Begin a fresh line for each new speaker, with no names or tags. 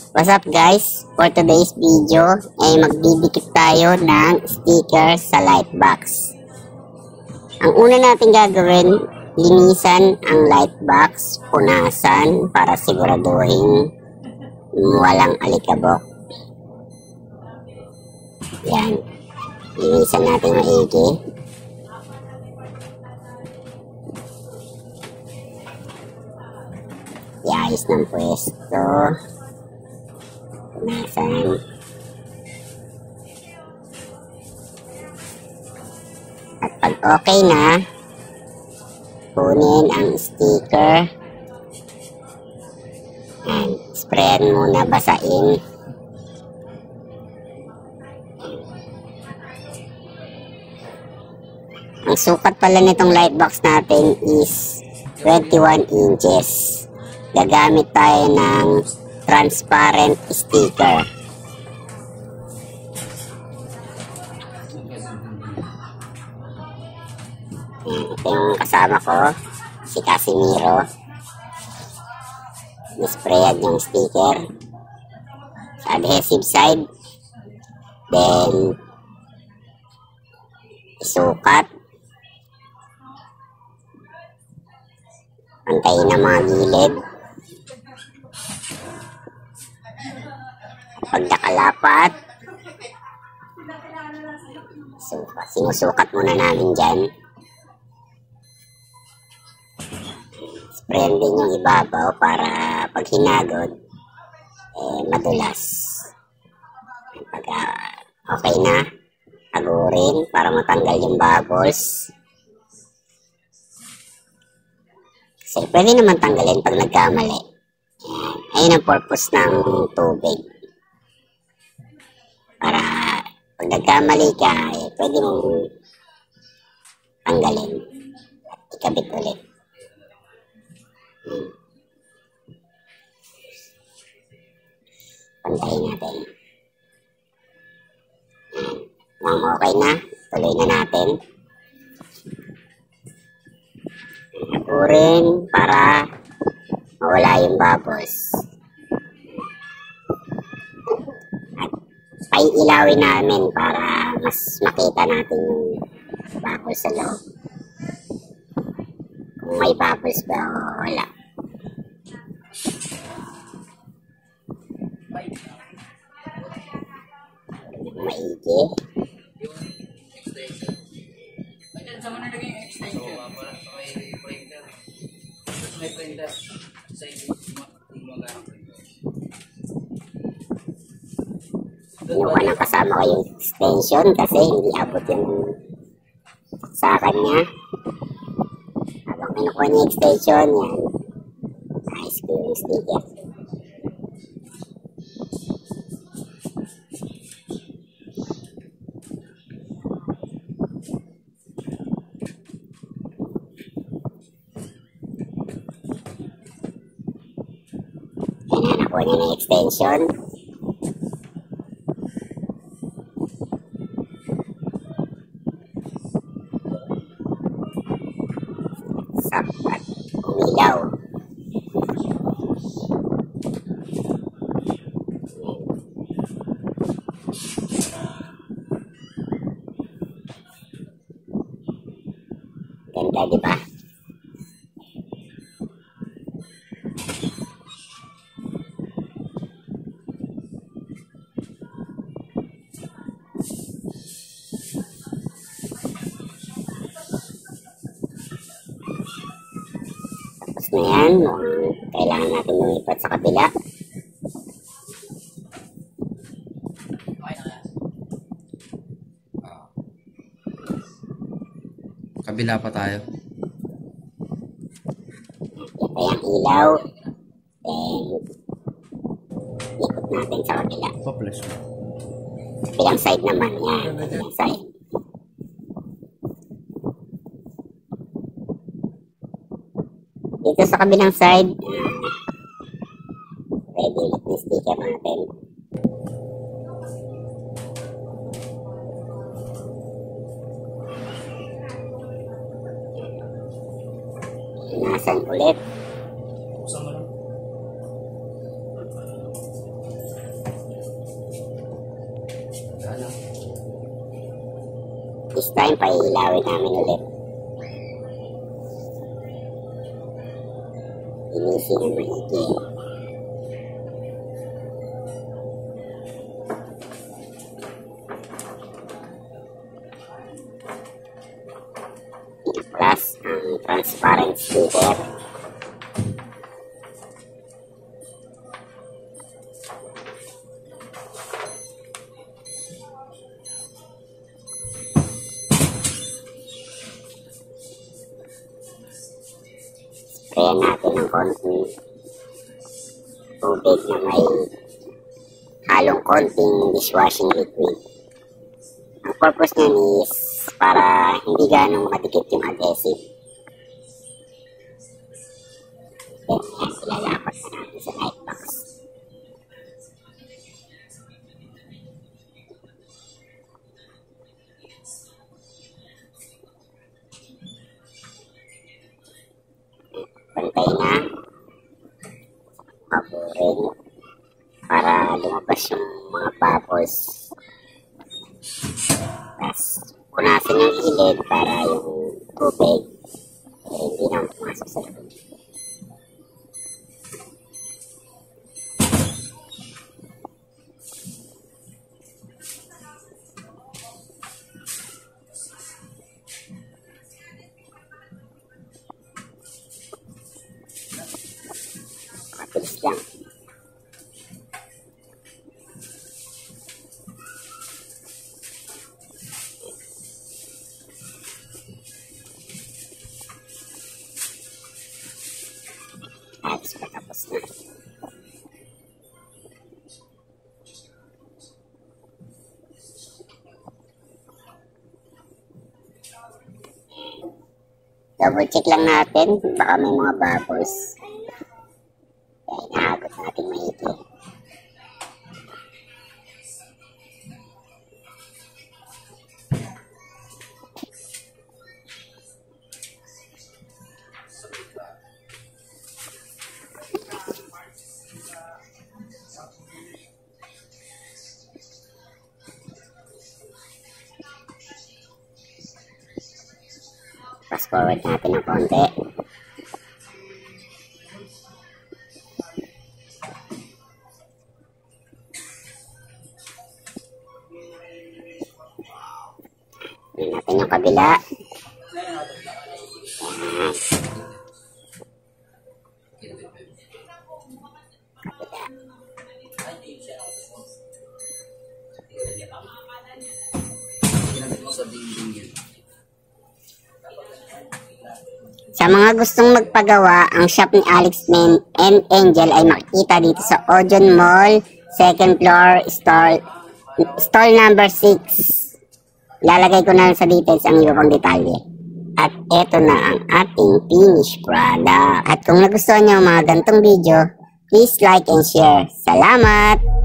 What's up guys? For today's video ay magdidikit tayo ng sticker sa lightbox. Ang una natin gagawin, linisan ang lightbox, punasan para siguraduhin walang alikabok. Yan. Linisan natin maigi. Iayos ng pwesto. Punasan. At pag okay na, kunin ang sticker. And sprayan muna, basain. Ang sukat pala nitong lightbox natin is 21 inches. Gagamit tayo ng transparent sticker. Ito yung kasama ko, si Casimiro. Nisprayan yung sticker sa adhesive side. Then, isukat. Pantayin ang mga gilid. Pag nakalapat, sinusukat muna namin dyan. Sprayan din yung ibabaw para pag hinagod, madulas. Pag okay na, tagurin para matanggal yung bubbles. Kasi pwede naman tanggalin pag nagkamali. Ayun ang purpose ng tubig. Para pag nagkamali ka, pwede mong tanggalin at ikabit ulit. Pantayin natin. Mukhang okay na. Tuloy na natin. Tagurin para mawala yung bubbles. Paiilawin namin para mas makita natin yung bubbles sa loob. Kung may bubbles ba o wala. Maigi. Kinuha ng kasama ko yung extension kasi hindi abot yung sa kanya. Habang kinukuha niya yung extension, yan. Ayos ko yung sticker. Yan na, nakuha niya ng extension. Sapat umilaw. Ganda, di ba? Na yan, kailangan natin lumipat sa kabila.
Kabila pa tayo.
Ito yung ilaw. Then, ikot natin sa kabila. Sa bilang side naman. Yan, sa bilang side. Dito sa kabilang side, ready ulit na sticker natin. Inasan ulit. this time, pailawin namin ulit. Linisin ang maigi. Plus, ang transparent sticker. Sprayan natin ng konting tubig na may halong konting dishwashing liquid. Ang purpose niyan is para hindi ganong madikit yung adhesive. Then, yan, ilalapat na natin sa light box. Pantay na. Maburing para lumabas yung mga bubbles. Tapos, punasan yung gilid para yung tubig hindi na pumasok sa loob. Mabilis lang. Tapos patapos na. Double check lang natin, baka may mga bubbles. Kaya inahagot natin maigi. Fast forward natin ng konti. Tignan natin yung kabila. Ayan. Sa mga gustong magpagawa, ang shop ni Alex Men and Angel ay makikita dito sa Ojon Mall, 2nd floor, stall number 6. Lalagay ko na sa details ang iba pang detalye. At eto na ang ating finished product. At kung nagustuhan niyo ang mga gantong video, please like and share. Salamat!